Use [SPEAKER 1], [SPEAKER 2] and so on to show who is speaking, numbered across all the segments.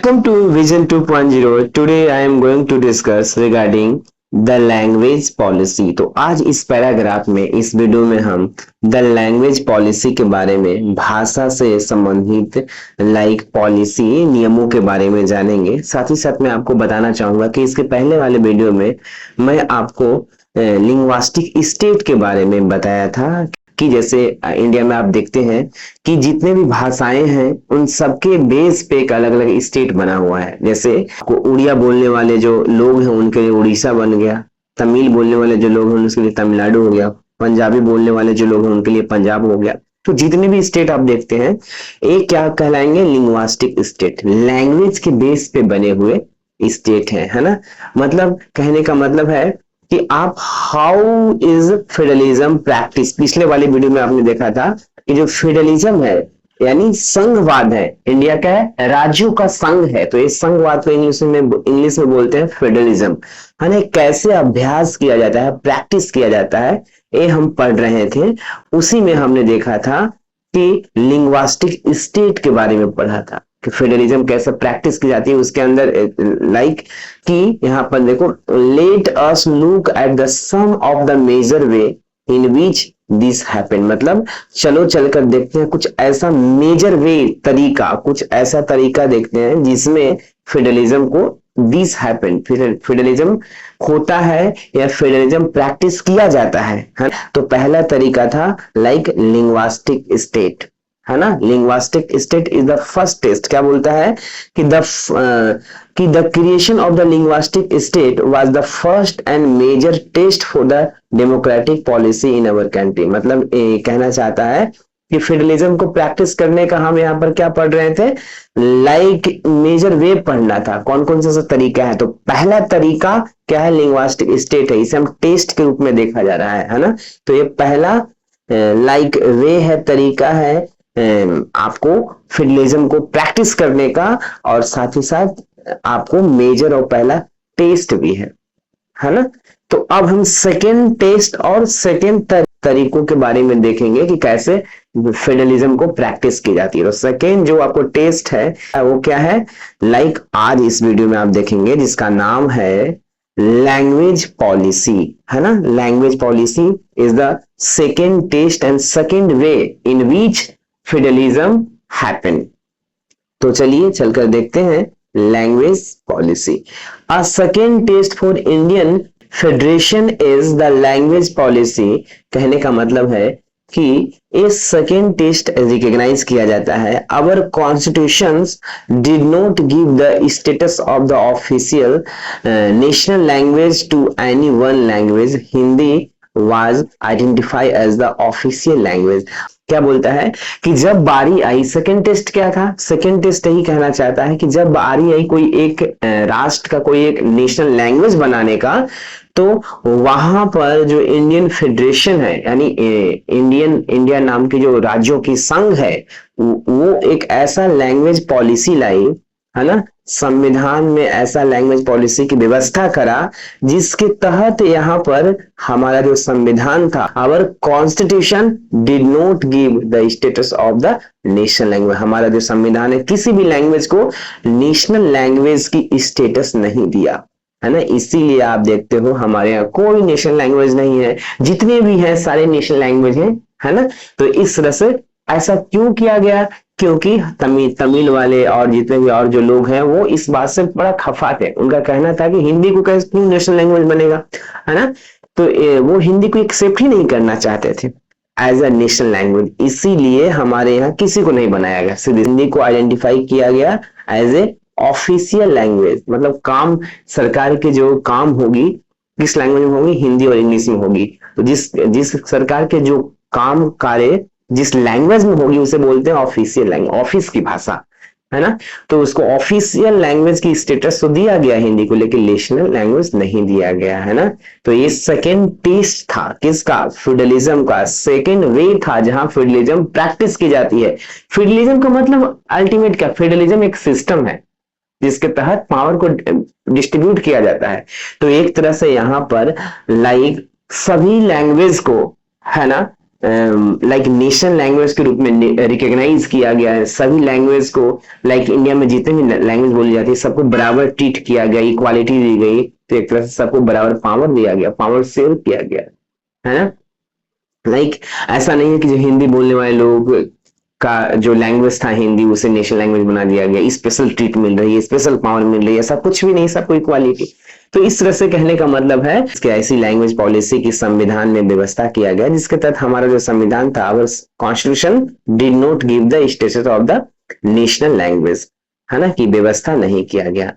[SPEAKER 1] Welcome to Vision 2.0. Today I am going to discuss regarding the language policy. तो आज इस paragraph में इस वीडियो में हम द लैंग्वेज पॉलिसी के बारे में भाषा से संबंधित पॉलिसी नियमों के बारे में जानेंगे। साथ ही साथ मैं आपको बताना चाहूंगा कि इसके पहले वाले वीडियो में मैं आपको लिंग्वास्टिक स्टेट के बारे में बताया था कि जैसे इंडिया में आप देखते हैं कि जितने भी भाषाएं हैं उन सबके बेस पे एक अलग अलग स्टेट बना हुआ है। जैसे उड़िया बोलने वाले जो लोग हैं उनके लिए उड़ीसा बन गया, तमिल बोलने वाले जो लोग हैं उनके लिए तमिलनाडु हो गया, पंजाबी बोलने वाले जो लोग हैं उनके लिए पंजाब हो गया। तो जितने भी स्टेट आप देखते हैं एक क्या कहलाएंगे, लिंग्वास्टिक स्टेट, लैंग्वेज के बेस पे बने हुए स्टेट है ना। मतलब कहने का मतलब है कि आप हाउ इज फेडरलिज्म प्रैक्टिस। पिछले वाले वीडियो में आपने देखा था कि जो फेडरलिज्म है यानी संघवाद है, इंडिया का है, राज्यों का संघ है, तो इस संघवाद को इंग्लिश में बोलते हैं फेडरलिज्म है ना। कैसे अभ्यास किया जाता है, प्रैक्टिस किया जाता है, ये हम पढ़ रहे थे। उसी में हमने देखा था कि लिंग्वास्टिक स्टेट के बारे में पढ़ा था कि फेडरलिज्म कैसे प्रैक्टिस की जाती है। उसके अंदर कि यहाँ पर देखो, let us look at the some of the major way in which this happen. मतलब चलो चलकर देखते हैं कुछ ऐसा मेजर वे तरीका, कुछ ऐसा तरीका देखते हैं जिसमें फेडरलिज्म को दिस हैपन, फेडरलिज्म होता है या फेडरलिज्म प्रैक्टिस किया जाता है। तो पहला तरीका था लिंग्वास्टिक स्टेट है ना। Linguistic state is the first test. क्या बोलता है कि the creation of the linguistic state was the first and major test for the democratic policy in our country. मतलब कहना चाहता है कि फेडरलिज्म को प्रैक्टिस करने का हम यहाँ पर क्या पढ़ रहे थे, मेजर वे पढ़ना था, कौन कौन सा तरीका है। तो पहला तरीका क्या है, लिंग्वास्टिक स्टेट है, इसे हम टेस्ट के रूप में देखा जा रहा है ना। तो ये पहला वे है, तरीका है आपको फेडरलिज्म को प्रैक्टिस करने का, और साथ ही साथ आपको मेजर और पहला टेस्ट भी है ना। तो अब हम सेकेंड टेस्ट और सेकेंड तरीकों के बारे में देखेंगे कि कैसे फेडरलिज्म को प्रैक्टिस की जाती है। तो सेकेंड जो आपको टेस्ट है वो क्या है, आज इस वीडियो में आप देखेंगे, जिसका नाम है लैंग्वेज पॉलिसी है ना। Language policy is the second test and second way in which federalism happen. तो चलिए चलकर देखते हैं language policy. A second test for Indian federation is the language policy. कहने का मतलब है कि इस सेकेंड टेस्ट रिकॉग्नाइज किया जाता है। Our constitutions did not give the status of the official national language to any one language. Hindi was identified as the official language। क्या बोलता है कि जब बारी आई, सेकेंड टेस्ट क्या था, सेकेंड टेस्ट यही कहना चाहता है कि जब बारी आई कोई एक राष्ट्र का कोई एक नेशनल लैंग्वेज बनाने का, तो वहां पर जो इंडियन फेडरेशन है यानी इंडिया नाम की जो राज्यों की संघ है, वो एक ऐसा लैंग्वेज पॉलिसी लाई है ना, संविधान में ऐसा लैंग्वेज पॉलिसी की व्यवस्था करा जिसके तहत यहाँ पर हमारा जो संविधान था, our constitution did not give the status of the national language. हमारा जो संविधान है किसी भी लैंग्वेज को नेशनल लैंग्वेज की स्टेटस नहीं दिया है ना। इसीलिए आप देखते हो हमारे यहाँ कोई नेशनल लैंग्वेज नहीं है, जितने भी हैं सारे नेशनल लैंग्वेज हैं है ना। तो इस तरह से ऐसा क्यों किया गया, क्योंकि तमिल वाले और जितने भी और जो लोग हैं वो इस बात से बड़ा खफा थे। उनका कहना था कि हिंदी को कैसे क्यों नेशनल लैंग्वेज बनेगा है ना। तो वो हिंदी को एक्सेप्ट ही नहीं करना चाहते थे एज अ नेशनल लैंग्वेज। इसीलिए हमारे यहाँ किसी को नहीं बनाया गया, सिर्फ हिंदी को आइडेंटिफाई किया गया एज ए ऑफिशियल लैंग्वेज। मतलब काम, सरकार की जो काम होगी किस लैंग्वेज में होगी, हिंदी और इंग्लिश में होगी। तो जिस सरकार के जो काम कार्य जिस लैंग्वेज में होगी उसे बोलते हैं ऑफिशियल लैंग्वेज, ऑफिस की भाषा है ना। तो उसको ऑफिशियल लैंग्वेज की स्टेटस तो दिया गया हिंदी को, लेकिन नेशनल लैंग्वेज नहीं दिया गया है ना। तो ये सेकेंड टेस्ट था किसका, फेडरलिज्म का। सेकेंड वे था जहां फेडरलिज्म प्रैक्टिस की जाती है। फेडरलिज्म का मतलब अल्टीमेट क्या, फेडरलिज्म एक सिस्टम है जिसके तहत पावर को डिस्ट्रीब्यूट किया जाता है। तो एक तरह से यहाँ पर सभी लैंग्वेज को है ना लाइक नेशनल लैंग्वेज के रूप में रिकॉग्नाइज किया गया है। सभी लैंग्वेज को लाइक इंडिया में जितने भी लैंग्वेज बोली जाती है सबको बराबर ट्रीट किया गया, इक्वालिटी दी गई, तो एक तरह से सबको बराबर पावर दिया गया, पावर शेयर किया गया, है ना। लाइक ऐसा नहीं है कि जो हिंदी बोलने वाले लोग का जो लैंग्वेज था हिंदी उसे नेशनल लैंग्वेज बना दिया गया, स्पेशल ट्रीट मिल रही है, स्पेशल पावर मिल रही है, ऐसा कुछ भी नहीं, सबको इक्वालिटी। तो इस तरह से कहने का मतलब है कि ऐसी लैंग्वेज पॉलिसी की संविधान में व्यवस्था किया गया जिसके तहत हमारा जो संविधान था, our constitution did not give the status of the national language, है ना, कि व्यवस्था नहीं किया गया।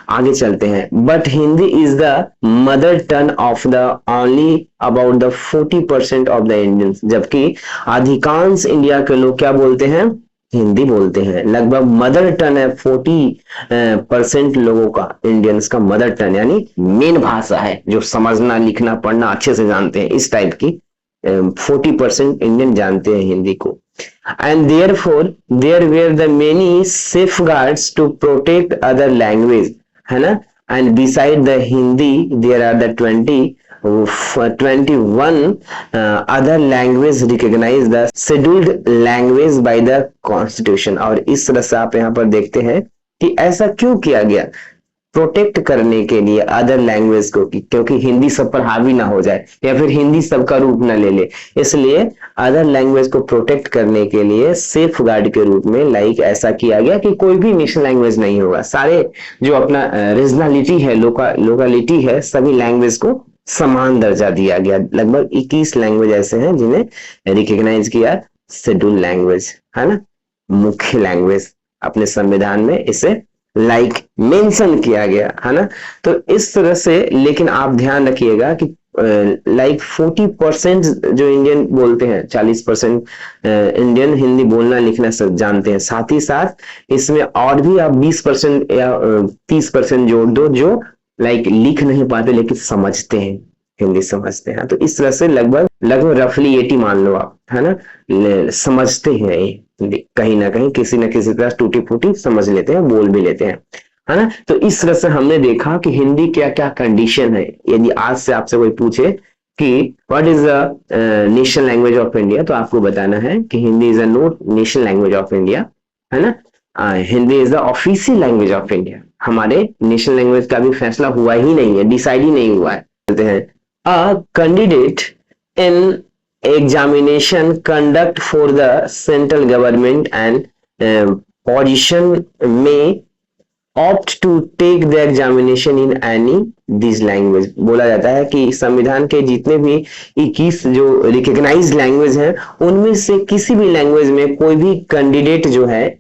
[SPEAKER 1] आगे चलते हैं। But Hindi is the mother tongue of the only about the 40% of the Indians, जबकि अधिकांश इंडिया के लोग क्या बोलते हैं, हिंदी बोलते हैं। लगभग मदर टंग है 40% लोगों का, इंडियंस का मदर टंग यानी मेन भाषा है, जो समझना लिखना पढ़ना अच्छे से जानते हैं, इस टाइप की 40% इंडियन जानते हैं हिंदी को। And therefore there were the many safeguards to protect other language, है ना। And beside the Hindi there are the 21 other language recognized the scheduled language by the constitution। और इस तरह से आप यहाँ पर देखते हैं कि ऐसा क्यों किया गया, प्रोटेक्ट करने के लिए अदर लैंग्वेज को, क्योंकि हिंदी सब पर हावी ना हो जाए या फिर हिंदी सबका रूप ना ले ले, इसलिए अदर लैंग्वेज को प्रोटेक्ट करने के लिए सेफ गार्ड के रूप में लाइक ऐसा किया गया कि कोई भी नेशनल लैंग्वेज नहीं होगा, सारे जो अपना रीजनलिटी है, लोकालिटी है, सभी लैंग्वेज को समान दर्जा दिया गया। लगभग 21 लैंग्वेज ऐसे हैं जिन्हें रिकॉग्नाइज किया शेड्यूल लैंग्वेज, है ना, मुख्य लैंग्वेज, अपने संविधान में इसे लाइक मेंशन किया गया, है ना। तो इस तरह से, लेकिन आप ध्यान रखिएगा कि लाइक 40% जो इंडियन बोलते हैं, 40% इंडियन हिंदी बोलना लिखना सब जानते हैं, साथ ही साथ इसमें और भी आप 20% या 30% जोड़ दो जो लाइक लिख नहीं पाते लेकिन समझते हैं, हिंदी समझते हैं। तो इस तरह से लगभग रफली 80 मान लो आप, है ना, समझते हैं हिंदी, कहीं ना कहीं किसी न किसी तरह टूटी फूटी समझ लेते हैं, बोल भी लेते हैं, है ना। तो इस तरह से हमने देखा कि हिंदी क्या क्या कंडीशन है। यदि आज से आपसे कोई पूछे कि what is the national language of India, तो आपको बताना है कि Hindi is a not national language of India, है ना। Hindi is the official language of India. हमारे नेशनल लैंग्वेज का भी फैसला हुआ ही नहीं है, डिसाइड ही नहीं हुआ है। कहते हैं a candidate in examination conduct for the central government and position may opt to take the examination in any these language। बोला जाता है कि संविधान के जितने भी 21 जो रिकॉग्नाइज्ड लैंग्वेज हैं उनमें से किसी भी लैंग्वेज में कोई भी कैंडिडेट जो है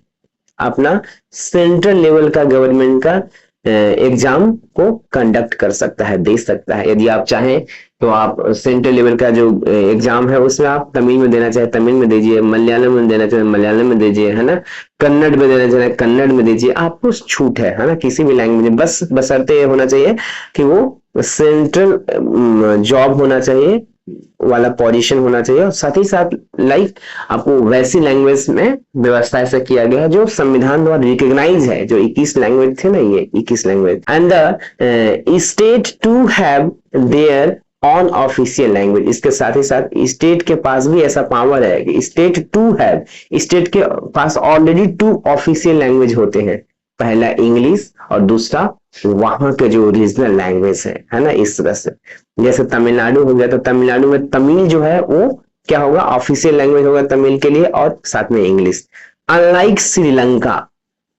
[SPEAKER 1] अपना सेंट्रल लेवल का गवर्नमेंट का एग्जाम को कंडक्ट कर सकता है, दे सकता है। यदि आप चाहें तो आप सेंट्रल लेवल का जो एग्जाम है उसमें आप तमिल में देना चाहे तमिल में दीजिए, मलयालम में देना चाहे मलयालम में दीजिए, है ना, कन्नड़ में देना चाहे कन्नड़ में दीजिए, आपको छूट है ना, किसी भी लैंग्वेज में। बस बशर्ते ये होना चाहिए कि वो सेंट्रल जॉब होना चाहिए वाला पोजीशन होना चाहिए, और साथ ही साथ लाइक आपको वैसी लैंग्वेज में व्यवस्था ऐसा किया गया जो संविधान द्वारा रिकॉग्नाइज है। जो 21 लैंग्वेज थे ना, ये 21 language, and the state to have their own official language. इसके साथ ही साथ स्टेट के पास भी ऐसा पावर है कि स्टेट टू हैव, स्टेट के पास ऑलरेडी 2 ऑफिशियल लैंग्वेज होते हैं, पहला इंग्लिश और दूसरा वहां के जो रीजनल लैंग्वेज है ना। इस तरह से जैसे तमिलनाडु हो गया तो तमिलनाडु में तमिल जो है वो क्या होगा, ऑफिशियल लैंग्वेज होगा तमिल के लिए, और साथ में इंग्लिश। अनलाइक श्रीलंका,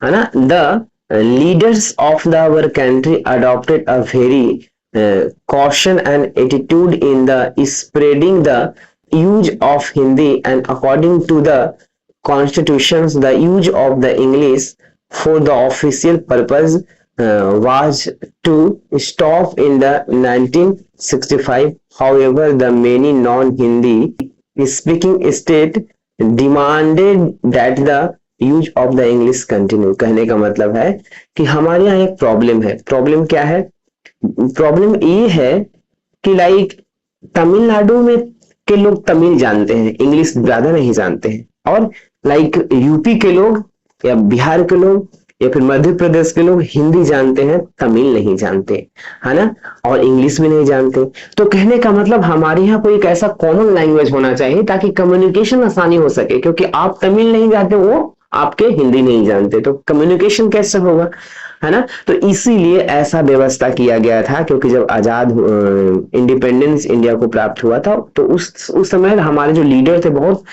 [SPEAKER 1] है ना, the leaders of the our country adopted a very caution and attitude in the spreading the use of Hindi, and according to the constitutions the use of the English for the official purpose was to stop in the 1965. However, the many non-Hindi speaking state demanded that the use of the English continue। कहने का मतलब है कि हमारे यहाँ एक problem है। Problem क्या है? प्रॉब्लम ये है कि लाइक तमिलनाडु में के लोग तमिल जानते हैं, इंग्लिश ज्यादा नहीं जानते हैं, और लाइक यूपी के लोग या बिहार के लोग या फिर मध्य प्रदेश के लोग हिंदी जानते हैं, तमिल नहीं जानते, है ना, और इंग्लिश भी नहीं जानते। तो कहने का मतलब हमारे यहाँ कोई एक ऐसा कॉमन लैंग्वेज होना चाहिए ताकि कम्युनिकेशन आसानी हो सके, क्योंकि आप तमिल नहीं जानते, वो आपके हिंदी नहीं जानते, तो कम्युनिकेशन कैसे होगा, है ना। तो इसीलिए ऐसा व्यवस्था किया गया था, क्योंकि जब आजाद इंडिपेंडेंस इंडिया को प्राप्त हुआ था, तो उस समय हमारे जो लीडर थे बहुत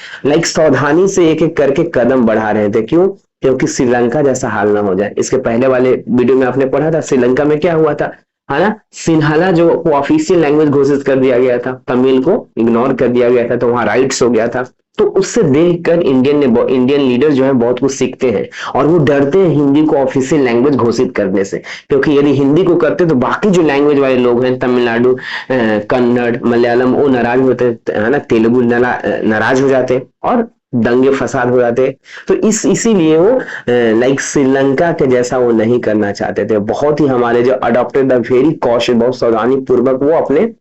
[SPEAKER 1] सावधानी से एक एक करके कदम बढ़ा रहे थे। क्यों? क्योंकि श्रीलंका जैसा हाल ना हो जाए। इसके पहले वाले वीडियो में आपने पढ़ा था श्रीलंका में क्या हुआ था, है ना। सिन्हाला जो ऑफिशियल लैंग्वेज घोषित कर दिया गया था, तमिल को इग्नोर कर दिया गया था, तो वहां राइट्स हो गया था। तो उससे देखकर इंडियन लीडर जो है बहुत कुछ सीखते हैं, और वो डरते हैं हिंदी को ऑफिशियल लैंग्वेज घोषित करने से, क्योंकि यदि हिंदी को करते तो बाकी जो लैंग्वेज वाले लोग हैं, तमिलनाडु, कन्नड़, मलयालम, वो नाराज होते, है ना, तेलुगु नाराज हो जाते और दंगे फसाद हो जाते। तो इसीलिए वो श्रीलंका के जैसा वो नहीं करना चाहते थे। बहुत ही हमारे जो अडॉप्टेड द वेरी कॉशियस, बहुत सावधानी पूर्वक वो अपने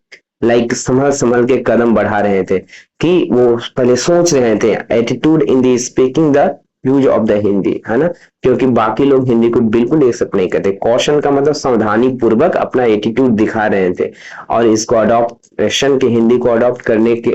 [SPEAKER 1] संभल संभल के कदम बढ़ा रहे थे, कि वो पहले सोच रहे थे attitude in the speaking the use of the Hindi, है ना, क्योंकि बाकी लोग हिंदी को बिल्कुल एक्सेप्ट नहीं करते। कौशन का मतलब सावधानी पूर्वक अपना एटीट्यूड दिखा रहे थे, और इसको अडॉप्टेशन के हिंदी को अडॉप्ट करने के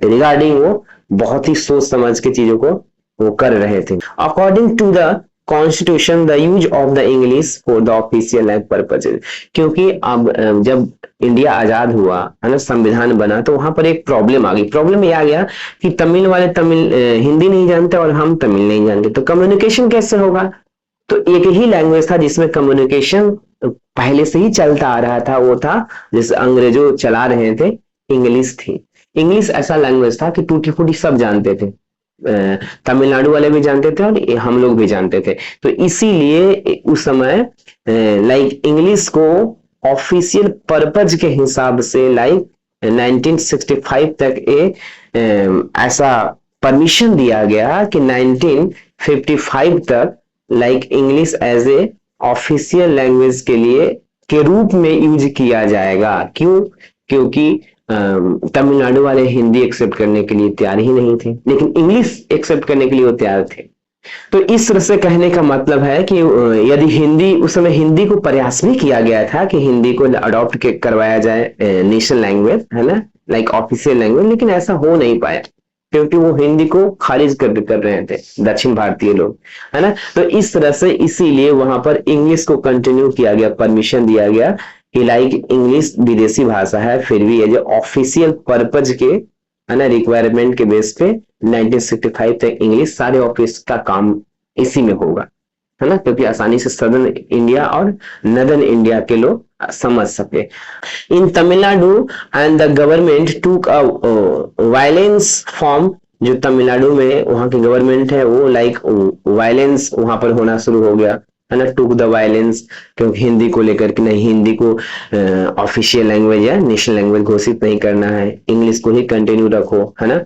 [SPEAKER 1] रिगार्डिंग वो बहुत ही सोच समझ के चीजों को वो कर रहे थे। According to the constitution the use of the English for the official language purposes, क्योंकि अब जब इंडिया आजाद हुआ, है ना, संविधान बना, तो वहां पर एक प्रॉब्लम आ गई। प्रॉब्लम ये आ गया कि तमिल वाले हिंदी नहीं जानते और हम तमिल नहीं जानते, तो कम्युनिकेशन कैसे होगा। तो एक ही लैंग्वेज था जिसमें कम्युनिकेशन पहले से ही चलता आ रहा था, वो था जिसे अंग्रेजों चला रहे थे, इंग्लिश थी। इंग्लिश ऐसा लैंग्वेज था कि टूटी फूटी सब जानते थे, तमिलनाडु वाले भी जानते थे और हम लोग भी जानते थे। तो इसीलिए उस समय इंग्लिश को ऑफिशियल पर्पज के हिसाब से 1965 तक ऐसा परमिशन दिया गया कि 1955 तक English as a official language के रूप में यूज किया जाएगा। क्यों? क्योंकि तमिलनाडु वाले हिंदी एक्सेप्ट करने के लिए तैयार ही नहीं थे, लेकिन इंग्लिश एक्सेप्ट करने के लिए वो तैयार थे। तो इस तरह से कहने का मतलब है कि यदि हिंदी, उस समय हिंदी को प्रयास भी किया गया था कि हिंदी को अडॉप्ट करवाया जाए नेशनल लैंग्वेज, है ना, ऑफिशियल लैंग्वेज, लेकिन ऐसा हो नहीं पाया, क्योंकि वो हिंदी को खारिज कर रहे थे दक्षिण भारतीय लोग, है ना। तो इस तरह से इसीलिए वहां पर इंग्लिश को कंटिन्यू किया गया, परमिशन दिया गया कि इंग्लिश विदेशी भाषा है, फिर भी ये जो ऑफिशियल पर्पज के, है ना, रिक्वायरमेंट के बेस पे 1965 तक इंग्लिश सारे ऑफिस का काम इसी में होगा, है ना, क्योंकि आसानी से सदर्न इंडिया और नदर्न इंडिया के लोग समझ सके। इन तमिलनाडु एंड द गवर्नमेंट टूक अ वायलेंस फॉर्म, जो तमिलनाडु में वहां की गवर्नमेंट है वो वायलेंस वहां पर होना शुरू हो गया, है ना, टूक द वायलेंस, क्योंकि हिंदी को लेकर के नहीं, हिंदी को ऑफिशियल लैंग्वेज या नेशनल लैंग्वेज घोषित नहीं करना है, इंग्लिश को ही कंटिन्यू रखो, है ना।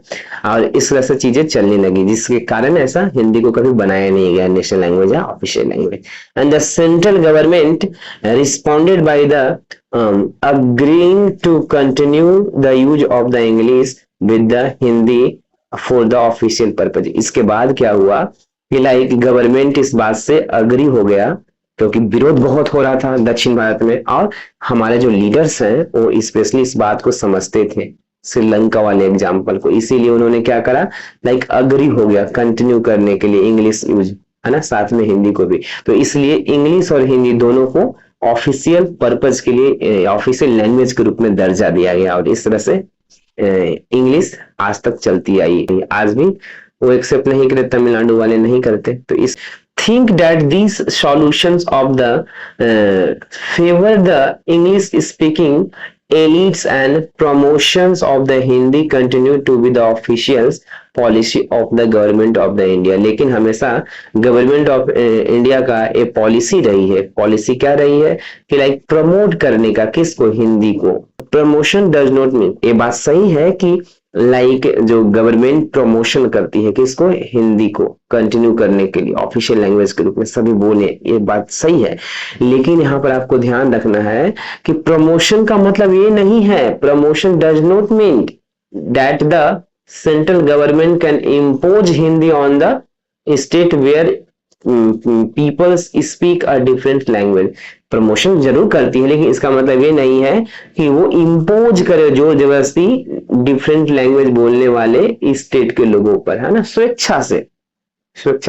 [SPEAKER 1] और इस तरह से चीजें चलने लगी, जिसके कारण ऐसा हिंदी को कभी बनाया नहीं गया नेशनल लैंग्वेज या official language. And the central government responded by the agreeing to continue the use of the English with the Hindi for the official purpose. इसके बाद क्या हुआ कि गवर्नमेंट इस बात से अग्री हो गया, क्योंकि विरोध बहुत हो रहा था दक्षिण भारत में, और हमारे जो लीडर्स हैं वो स्पेशली इस बात को समझते थे, श्रीलंका वाले एग्जाम्पल को, इसीलिए उन्होंने क्या करा, अग्री हो गया कंटिन्यू करने के लिए इंग्लिश यूज, है ना, साथ में हिंदी को भी। तो इसलिए इंग्लिश और हिंदी दोनों को ऑफिशियल पर्पज के लिए ऑफिशियल लैंग्वेज के रूप में दर्जा दिया गया, और इस तरह से इंग्लिश आज तक चलती आई। आज भी वो एक्सेप्ट नहीं करते, तमिलनाडु वाले नहीं करते। तो इस think that these solutions of the favor the English speaking elites and promotions of the Hindi continue to be the official policy of the government of the India। लेकिन हमेशा गवर्नमेंट ऑफ इंडिया का एक policy रही है। Policy क्या रही है कि प्रमोट करने का, किसको, हिंदी को। प्रमोशन डज नॉट मीन, ये बात सही है कि जो गवर्नमेंट प्रमोशन करती है किसको, हिंदी को कंटिन्यू करने के लिए ऑफिशियल लैंग्वेज के रूप में सभी बोले, ये बात सही है। लेकिन यहाँ पर आपको ध्यान रखना है कि प्रमोशन का मतलब ये नहीं है, promotion does not mean that the central government can impose Hindi on the state where peoples speak a different language. Promotion जरूर करती है, लेकिन इसका मतलब ये नहीं है कि वो इम्पोज करे जोर जबरदस्ती डिफरेंट लैंग्वेज बोलने वाले स्टेट के लोगों पर, है ना। स्वेच्छा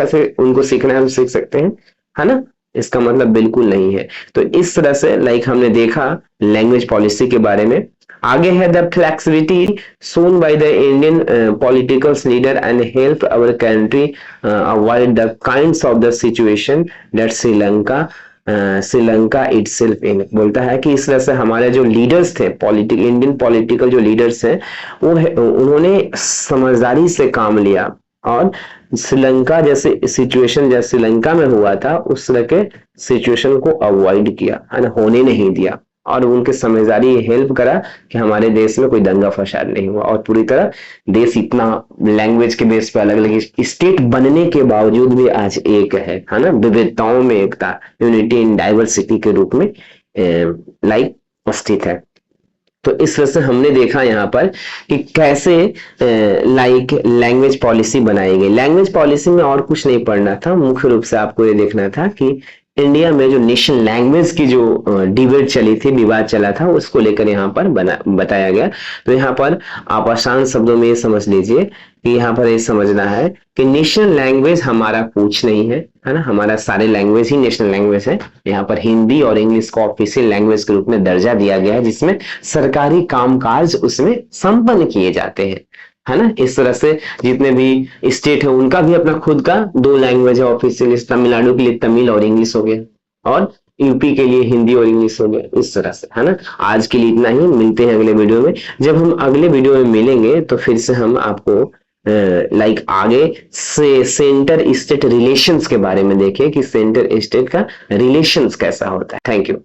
[SPEAKER 1] से उनको सीखना है, हम सीख सकते हैं, है ना। इसका मतलब बिल्कुल नहीं है। तो इस तरह से हमने देखा लैंग्वेज पॉलिसी के बारे में। आगे है the flexibility shown by the Indian political leader and help our country avoid the kinds of the situation that Sri Lanka itself in। बोलता है कि इस तरह से हमारे जो लीडर्स थे, इंडियन पॉलिटिकल जो लीडर्स हैं, उन्होंने समझदारी से काम लिया और श्रीलंका जैसे सिचुएशन जैसे श्रीलंका में हुआ था उस तरह के सिचुएशन को अवॉइड किया, है ना, होने नहीं दिया। और उनके समझदारी हेल्प करा कि हमारे देश में कोई दंगा फसाद नहीं हुआ और पूरी तरह देश इतना लैंग्वेज के बेस पे अलग अलग स्टेट बनने के बावजूद भी आज एक है ना, विविधताओं में एकता, यूनिटी इन डाइवर्सिटी के रूप में स्थित है। तो इस वजह से हमने देखा यहाँ पर कि कैसे लैंग्वेज पॉलिसी बनाई गई। लैंग्वेज पॉलिसी में और कुछ नहीं पढ़ना था, मुख्य रूप से आपको ये देखना था कि इंडिया में जो नेशनल लैंग्वेज की जो डिबेट चली थी, विवाद चला था, उसको लेकर यहाँ पर बताया गया। तो यहाँ पर आप आसान शब्दों में ये समझ लीजिए कि यहाँ पर ये समझना है कि नेशनल लैंग्वेज हमारा कुछ नहीं है, है ना। हमारा सारे लैंग्वेज ही नेशनल लैंग्वेज है। यहाँ पर हिंदी और इंग्लिश को ऑफिशियल लैंग्वेज के रूप में दर्जा दिया गया है, जिसमें सरकारी कामकाज उसमें संपन्न किए जाते हैं, है ना। इस तरह से जितने भी स्टेट है उनका भी अपना खुद का 2 लैंग्वेज है ऑफिशियल। तमिलनाडु के लिए तमिल और इंग्लिश हो गया और यूपी के लिए हिंदी और इंग्लिश हो गया, इस तरह से, है ना। आज के लिए इतना ही, मिलते हैं अगले वीडियो में। जब हम अगले वीडियो में मिलेंगे तो फिर से हम आपको आगे से सेंटर स्टेट रिलेशंस के बारे में देखें कि सेंटर स्टेट का रिलेशंस कैसा होता है। Thank you.